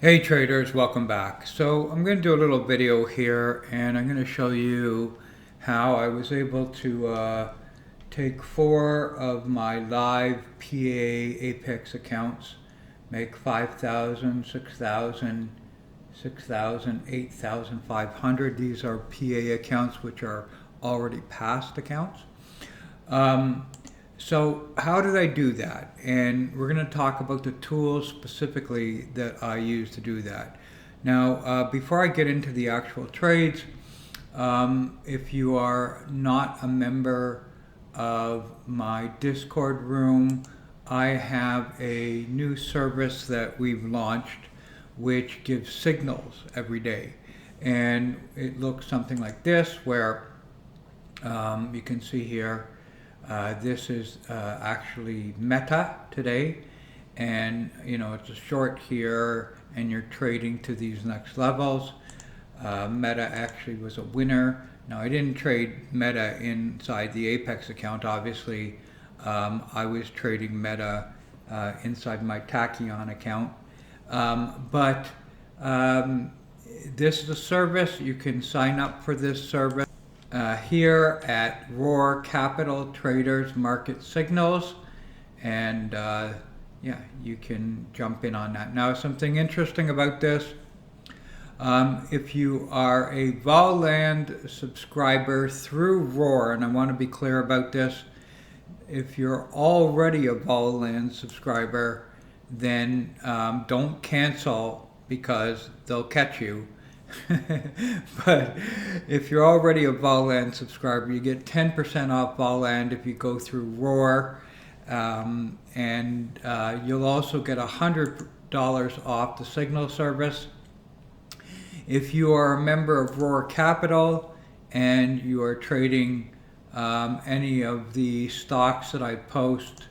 Hey traders, welcome back. So I'm going to do a little video here and I'm going to show you how I was able to take 4 of my live PA Apex accounts, make 5,000, 6,000, 6,000, 8,500. These are PA accounts which are already past accounts. So how did I do that? And we're going to talk about the tools specifically that I use to do that. Now, before I get into the actual trades, if you are not a member of my Discord room, I have a new service that we've launched which gives signals every day. And it looks something like this, where you can see here this is actually Meta today, and it's a short here, and you're trading to these next levels. Meta actually was a winner. Now I didn't trade Meta inside the Apex account, obviously. I was trading Meta inside my Tachyon account. But this is a service. You can sign up for this service here at Roar Capital Traders Market Signals, and yeah, you can jump in on that. Now, something interesting about this, if you are a Voland subscriber through Roar, and I want to be clear about this, if you're already a Voland subscriber, then don't cancel because they'll catch you. But if you're already a Voland subscriber, you get 10% off Voland if you go through Roar, and you'll also get $100 off the Signal service. If you are a member of Roar Capital and you are trading any of the stocks that I post,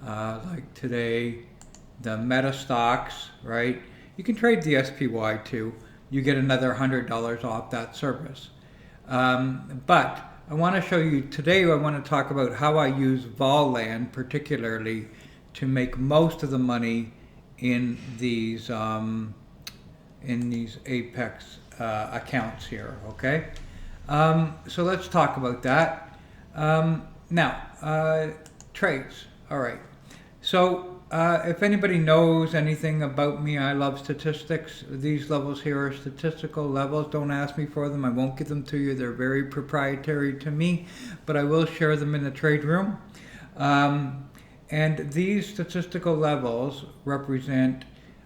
like today, the Meta stocks, right? You can trade the SPY too. You get another $100 off that service. But I want to show you today, I want to talk about how I use Voland particularly to make most of the money in these Apex accounts here, okay? So let's talk about that. Now, trades, all right. So if anybody knows anything about me, I love statistics. These levels here are statistical levels. Don't ask me for them. I won't give them to you. They're very proprietary to me, but I will share them in the trade room. And these statistical levels represent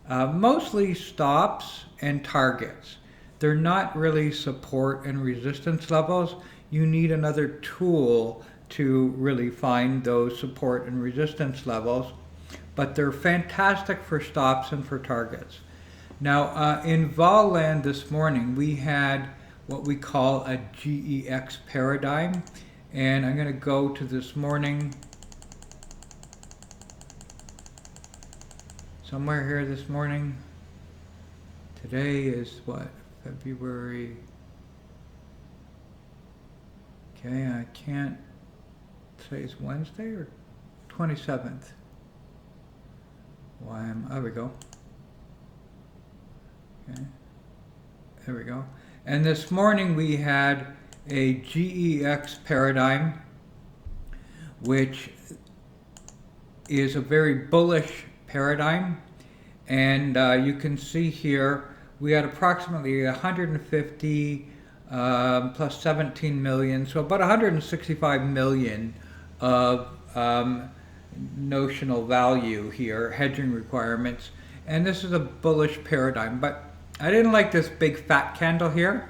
mostly stops and targets. They're not really support and resistance levels. You need another tool to really find those support and resistance levels, but they're fantastic for stops and for targets. Now, in Voland this morning, we had what we call a GEX paradigm, and I'm going to go to this morning, somewhere here this morning. Today is what, February? Okay, I can't say it's Wednesday or 27th. There we go. Okay, there we go. And this morning we had a GEX paradigm, which is a very bullish paradigm. And you can see here we had approximately 150 plus 17 million, so about 165 million of notional value here, hedging requirements, and this is a bullish paradigm. But I didn't like this big fat candle here.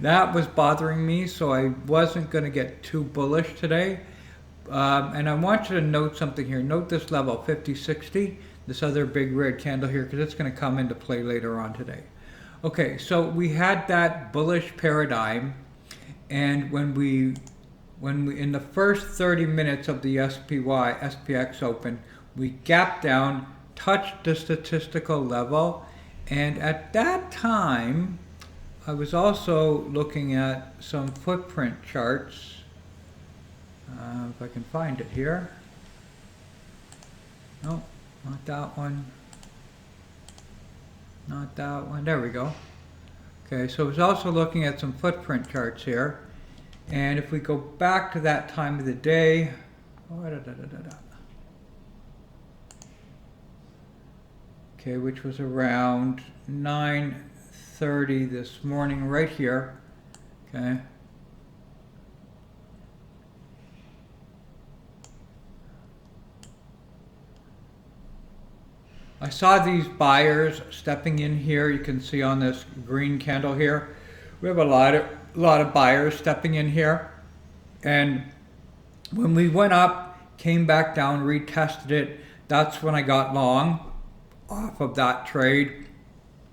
That was bothering me, so I wasn't going to get too bullish today. And I want you to note something here. Note this level, 5060, this other big red candle here, because it's going to come into play later on today. Okay, so we had that bullish paradigm, and when we in the first 30 minutes of the SPX open, we gapped down, touched the statistical level, and at that time, I was also looking at some footprint charts. If I can find it here. No, not that one. not that one. There we go. Okay, so it's also looking at some footprint charts here. And if we go back to that time of the day, okay, which was around 9:30 this morning right here. Okay. I saw these buyers stepping in here. You can see on this green candle here. We have a lot of buyers stepping in here. And when we went up, came back down, retested it, that's when I got long off of that trade.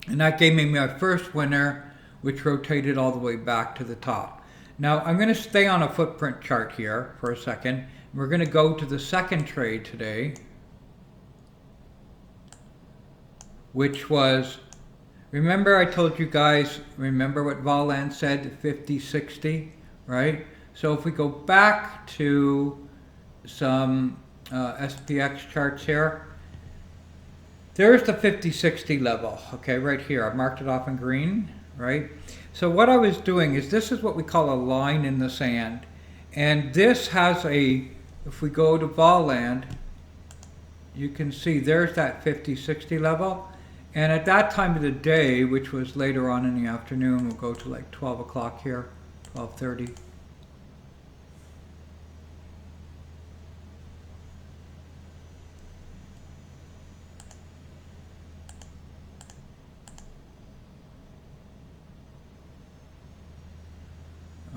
And that gave me my first winner, which rotated all the way back to the top. Now I'm going to stay on a footprint chart here for a second. We're going to go to the second trade today, which was, remember I told you guys, remember what Voland said, 50-60, right? So if we go back to some SPX charts here, there's the 50-60 level, okay, right here. I marked it off in green, right? So what I was doing is, this is what we call a line in the sand. And this has a, if we go to Voland, you can see there's that 50-60 level. And at that time of the day, which was later on in the afternoon, we'll go to like 12 o'clock here, 12:30.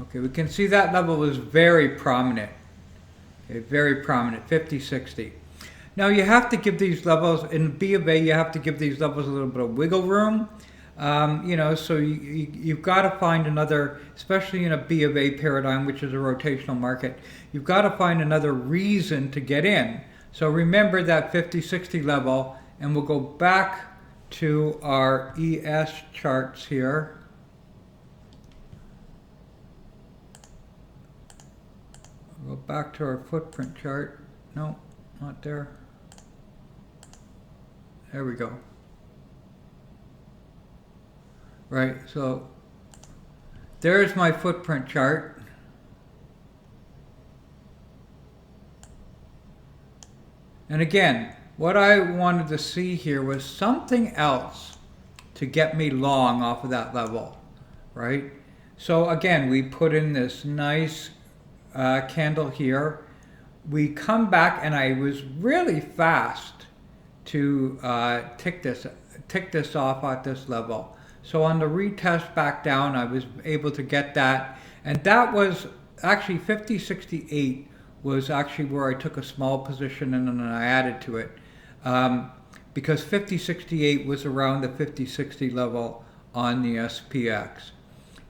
Okay, we can see that level was very prominent. Okay, very prominent, 50-60. Now you have to give these levels, in B of A, you have to give these levels a little bit of wiggle room. So you've got to find another, especially in a B of A paradigm, which is a rotational market, you've got to find another reason to get in. So remember that 50-60 level, and we'll go back to our ES charts here. Go back to our footprint chart. No, not there. There we go. Right, so there's my footprint chart. And again, what I wanted to see here was something else to get me long off of that level, right? So again, we put in this nice candle here. We come back, and I was really fast to tick this off at this level. So on the retest back down, I was able to get that, and that was actually 50-68 was actually where I took a small position and then I added to it, because 50-68 was around the 50-60 level on the SPX.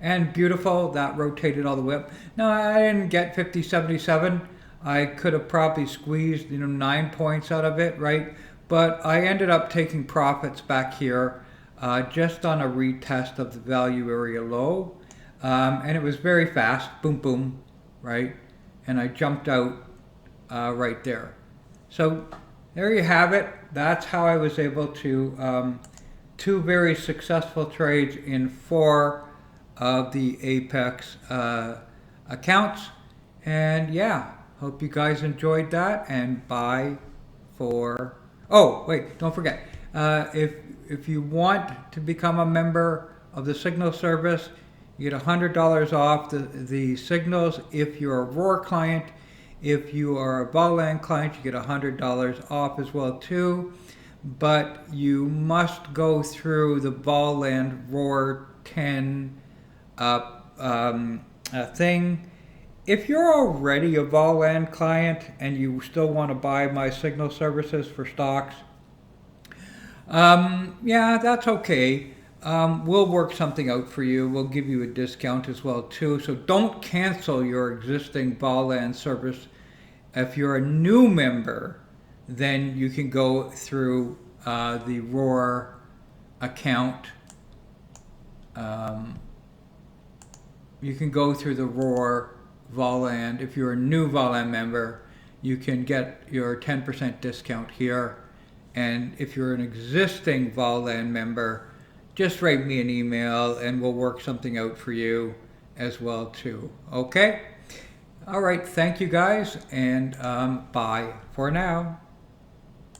And beautiful, that rotated all the way up. Now I didn't get 50-77. I could have probably squeezed 9 points out of it, right? But I ended up taking profits back here just on a retest of the value area low. And it was very fast, boom, boom, right? And I jumped out right there. So there you have it. That's how I was able to, two very successful trades in 4 of the Apex accounts. And yeah, hope you guys enjoyed that, and bye for... Oh, wait, don't forget. If you want to become a member of the Signal service, you get $100 off the signals if you're a Roar client. If you are a Voland client, you get $100 off as well too. But you must go through the Voland Roar 10 thing. If you're already a Voland client and you still want to buy my Signal services for stocks, yeah, that's okay. We'll work something out for you. We'll give you a discount as well too. So don't cancel your existing Voland service. If you're a new member, then you can go through the Roar account. You can go through the Roar Voland. If you're a new Voland member, you can get your 10% discount here. And if you're an existing Voland member, just write me an email and we'll work something out for you as well too. Okay? All right, thank you guys, and bye for now.